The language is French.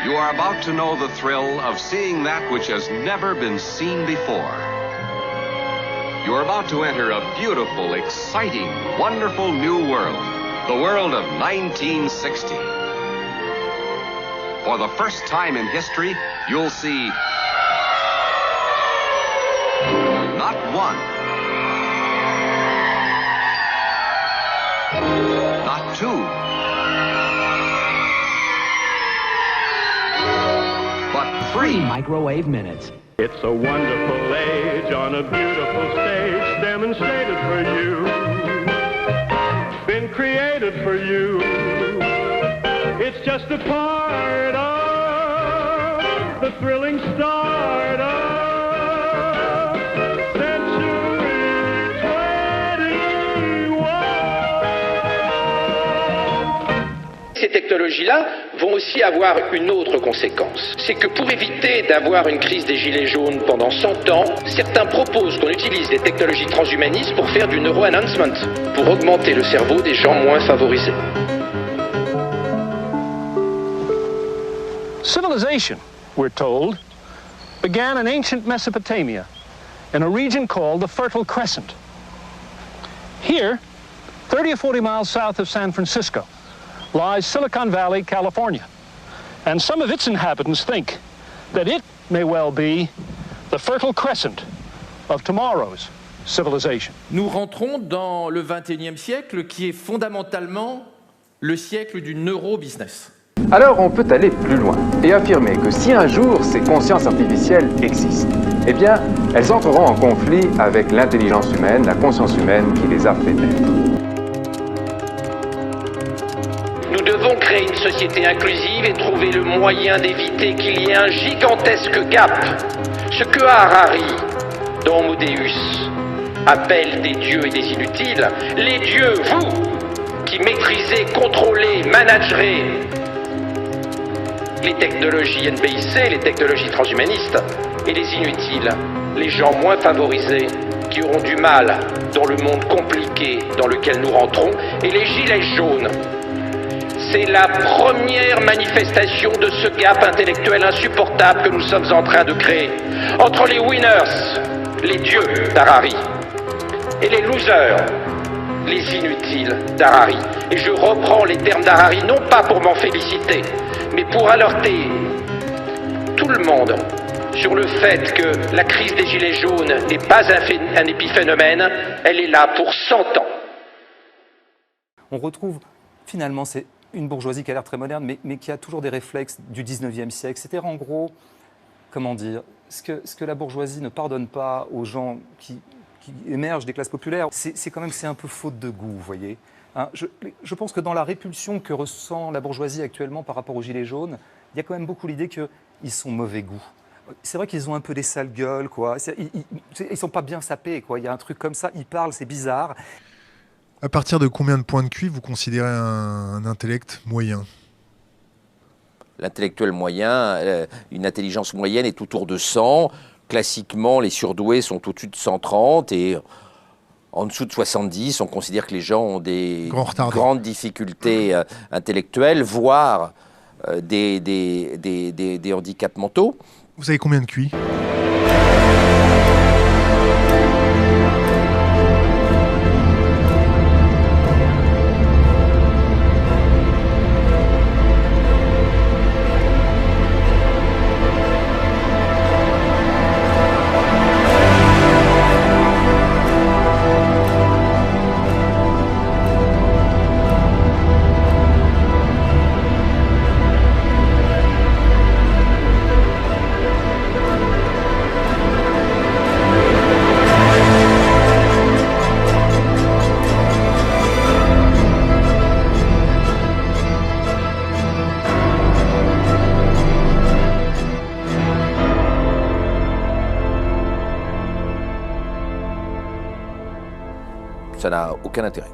You are about to know the thrill of seeing that which has never been seen before. You are about to enter a beautiful, exciting, wonderful new world. The world of 1960. For the first time in history, you'll see not one, not two, but three microwave minutes. It's a wonderful age on a beautiful stage demonstrated for you, been created for you. It's just a part of the thrilling start of Century 21. Ces technologies-là vont aussi avoir une autre conséquence. C'est que pour éviter d'avoir une crise des gilets jaunes pendant 100 ans, certains proposent qu'on utilise des technologies transhumanistes pour faire du neuro-enhancement, pour augmenter le cerveau des gens moins favorisés. Civilization, we're told, began in ancient Mesopotamia, in a region called the Fertile Crescent. Here, 30 or 40 miles south of San Francisco, lies Silicon Valley, California. And some of its inhabitants think that it may well be the Fertile Crescent of tomorrow's civilization. Nous rentrons dans le XXIe siècle qui est fondamentalement le siècle du neurobusiness. Alors on peut aller plus loin et affirmer que si un jour ces consciences artificielles existent, eh bien elles entreront en conflit avec l'intelligence humaine, la conscience humaine qui les a fait naître. Nous devons créer une société inclusive et trouver le moyen d'éviter qu'il y ait un gigantesque gap. Ce que Harari, dans Homo Deus, appelle des dieux et des inutiles, les dieux, vous, qui maîtrisez, contrôlez, managerez les technologies NBIC, les technologies transhumanistes, et les inutiles, les gens moins favorisés, qui auront du mal dans le monde compliqué dans lequel nous rentrons, et les gilets jaunes. C'est la première manifestation de ce gap intellectuel insupportable que nous sommes en train de créer entre les winners, les dieux d'Harari, et les losers, les inutiles d'Harari. Et je reprends les termes d'Harari non pas pour m'en féliciter, mais pour alerter tout le monde sur le fait que la crise des gilets jaunes n'est pas un épiphénomène, elle est là pour 100 ans. On retrouve finalement, c'est une bourgeoisie qui a l'air très moderne, mais qui a toujours des réflexes du 19e siècle. C'est-à-dire, en gros, comment dire, ce que la bourgeoisie ne pardonne pas aux gens qui émergent des classes populaires, c'est quand même un peu faute de goût, vous voyez. Hein, je pense que dans la répulsion que ressent la bourgeoisie actuellement par rapport aux Gilets jaunes, il y a quand même beaucoup l'idée qu'ils sont mauvais goût. C'est vrai qu'ils ont un peu des sales gueules, quoi. Ils sont pas bien sapés, quoi. Il y a un truc comme ça, ils parlent, c'est bizarre. À partir de combien de points de QI vous considérez un intellect moyen ? L'intellectuel moyen, une intelligence moyenne est autour de 100. Classiquement, les surdoués sont au-dessus de 130 et en dessous de 70, on considère que les gens ont des grandes difficultés intellectuelles, voire des handicaps mentaux. Vous avez combien de QI ? Ça n'a aucun intérêt.